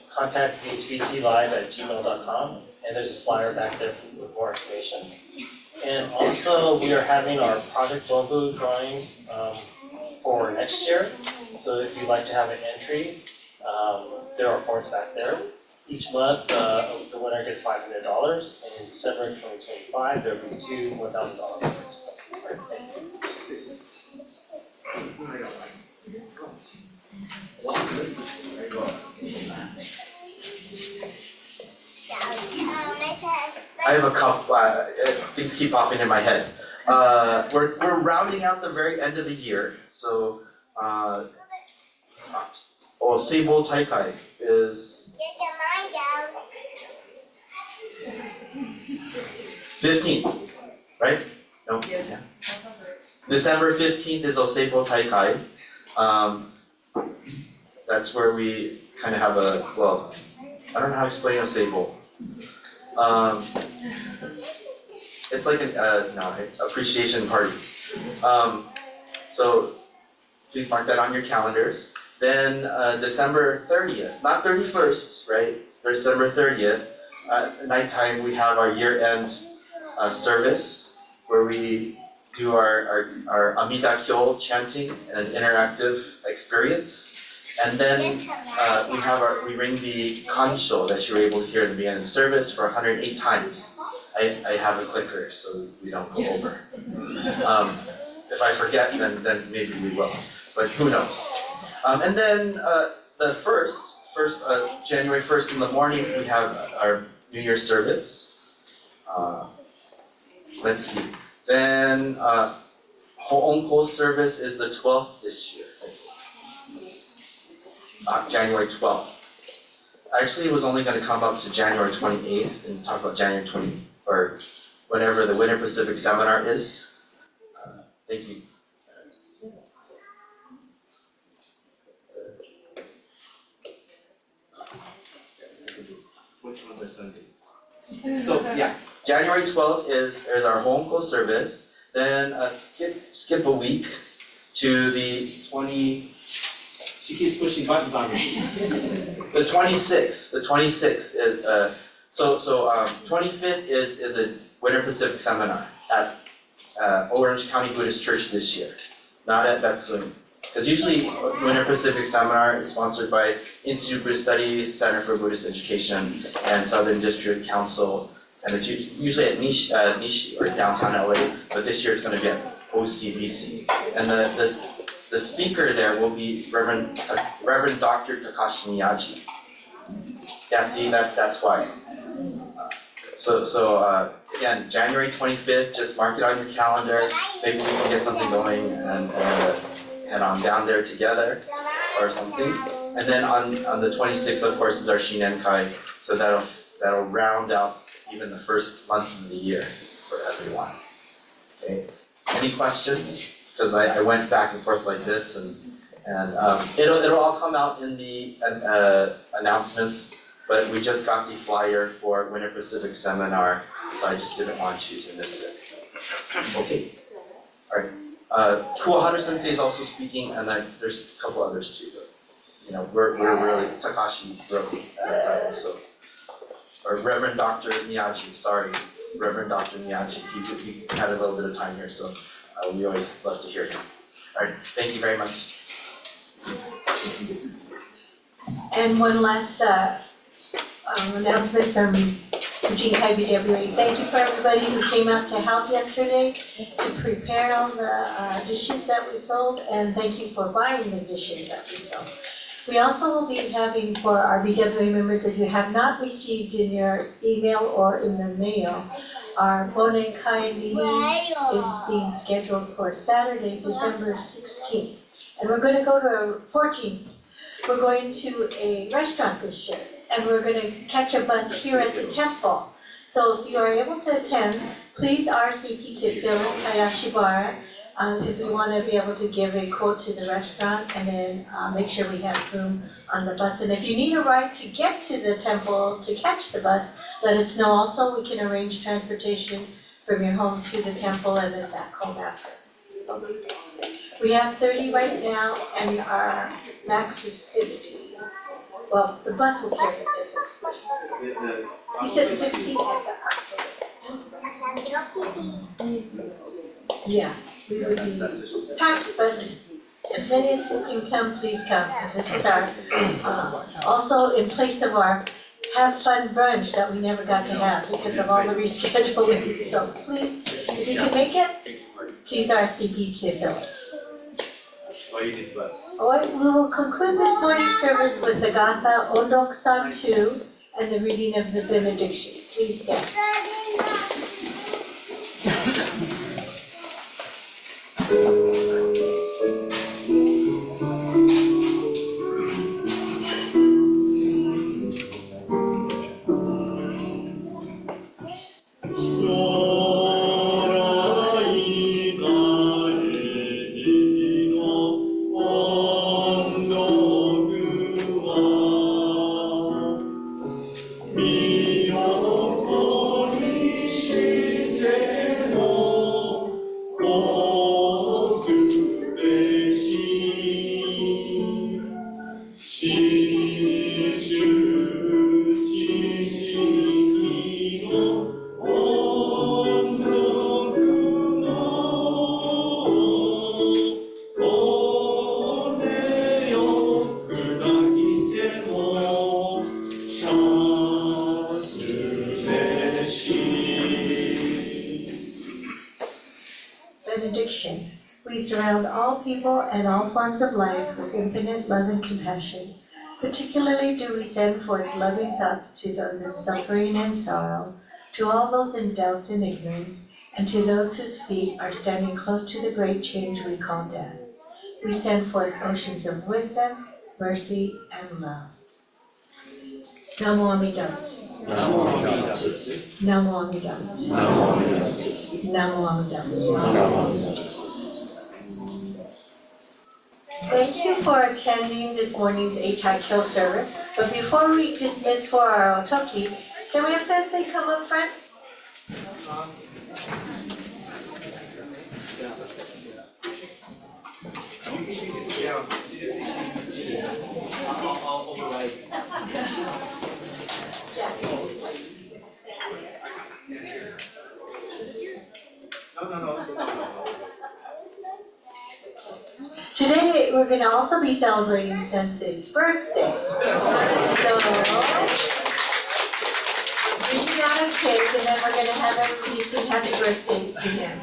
contact hbtlive@gmail.com, and there's a flyer back there with more information. And also, we are having our Project Bamboo drawing for next year. So if you'd like to have an entry, there are forms back there. Each month, the winner gets $500, and in December 2025, there will be two $1,000 winners. Thank you. I have a couple, things keep popping in my head. We're rounding out the very end of the year, so, Seibo Taikai is 15th, right? No? Yes. Yeah. December 15th is Oseibo Taikai. That's where we kind of have a, well, I don't know how to explain Oseibo. It's like an appreciation party. So please mark that on your calendars. Then December 30th, not 31st, right? It's December 30th. At nighttime, we have our year-end service where we do our Amida-kyo chanting, an interactive experience. And then we ring the Kansho that you were able to hear in the beginning of the service for 108 times. I have a clicker so we don't go over. If I forget, then maybe we will, but who knows? And then the January 1st in the morning, we have our New Year's service. Let's see. Then Ho'onko service is the 12th this year. January 12th. Actually, it was only going to come up to January 28th and talk about January 20th, or whenever the Winter Pacific seminar is. Thank you. Which ones are Sundays? So yeah, January 12th is our Honko service. Then skip a week to the 20. She keeps pushing buttons on me. The 26th. The 26th is 25th is the Winter Pacific seminar at Orange County Buddhist Church this year, not at Betsung. Because usually Winter Pacific seminar is sponsored by Institute of Buddhist Studies, Center for Buddhist Education, and Southern District Council, and it's usually at Nishi or downtown LA. But this year it's going to be at OCBC, and the speaker there will be Reverend Dr. Takashi Miyaji. Yeah, see, that's why. So again, January 25th, just mark it on your calendar. Maybe we can get something going and head on down there together or something. And then on the 26th, of course, is our Shinenkai. So that'll round out even the first month of the year for everyone. Okay. Any questions? Because I went back and forth like this, and it'll all come out in the announcements. But we just got the flyer for Winter Pacific seminar, so I just didn't want you to miss it. Okay. All right. Kuwahara Sensei is also speaking, and then there's a couple others too. But, we're really Takashi wrote that title, so. Or Reverend Dr. Miyaji. Sorry, Reverend Dr. Miyaji. He had a little bit of time here, so. We always love to hear him. All right, thank you very much. And one last announcement from Jinkai BWA. Thank you for everybody who came out to help yesterday to prepare all the dishes that we sold, and thank you for buying the dishes that we sold. We also will be having for our BWA members, if you have not received in your email or in the mail, our Bonenkai meeting is being scheduled for Saturday, December 16th. And we're going to go to 14th. We're going to a restaurant this year, and we're going to catch a bus here at the temple. So if you are able to attend, please RSVP to Philip Hayashibara, because we want to be able to give a quote to the restaurant and then make sure we have room on the bus. And if you need a ride to get to the temple to catch the bus, let us know also. We can arrange transportation from your home to the temple and then back home after. We have 30 right now, and our max is 50. Well, the bus will carry it differently. He said 50 at the Yeah, we would be packed, but as many as you can come, please come, because this is our, also in place of our have fun brunch that we never got to have because of all the rescheduling. So please, if you can make it, please RSVP to Philip. All right, we will conclude this morning's service with the Gatha Ondokusan II and the reading of the Benediction. Please stand. Benediction. We surround all people and all forms of life with infinite love and compassion. Particularly do we send forth loving thoughts to those in suffering and sorrow, to all those in doubts and ignorance, and to those whose feet are standing close to the great change we call death. We send forth oceans of wisdom, mercy, and love. Namo Amidatsu. Namo Amidatsu. Namo Amidatsu. Namo Amidatsu. Thank you for attending this morning's Eitaikyo service. But before we dismiss for our otoki, can we have Sensei come up front? I'll override. No. Today, we're going to also be celebrating Sensei's birthday. So, bringing out a cake, and then we're going to have everybody sing happy birthday to him.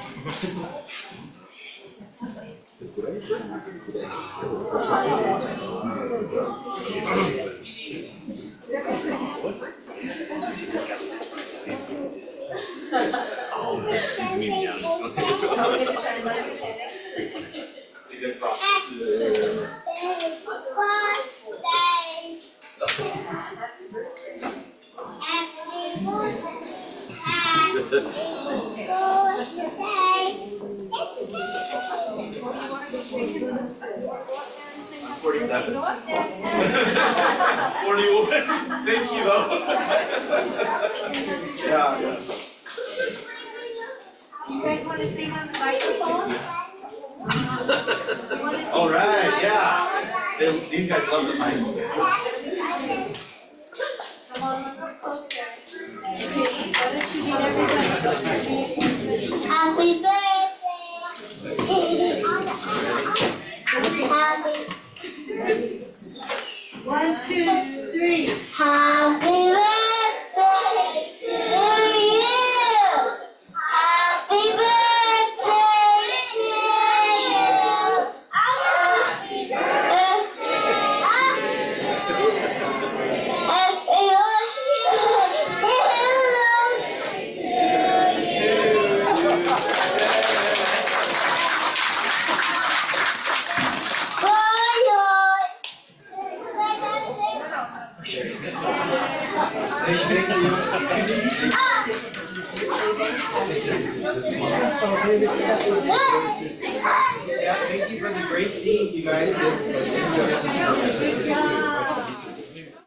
I'm 47. 41. Thank you though. Yeah. Do you guys want to sing on the microphone? All right, yeah. These guys love the mic. Come on, a little closer. Okay, why don't you get everybody? Happy birthday! Happy. 1, 2, 3. Happy birthday to you! Happy birthday to you! Happy birthday! Yeah, thank you for the great scene you guys did.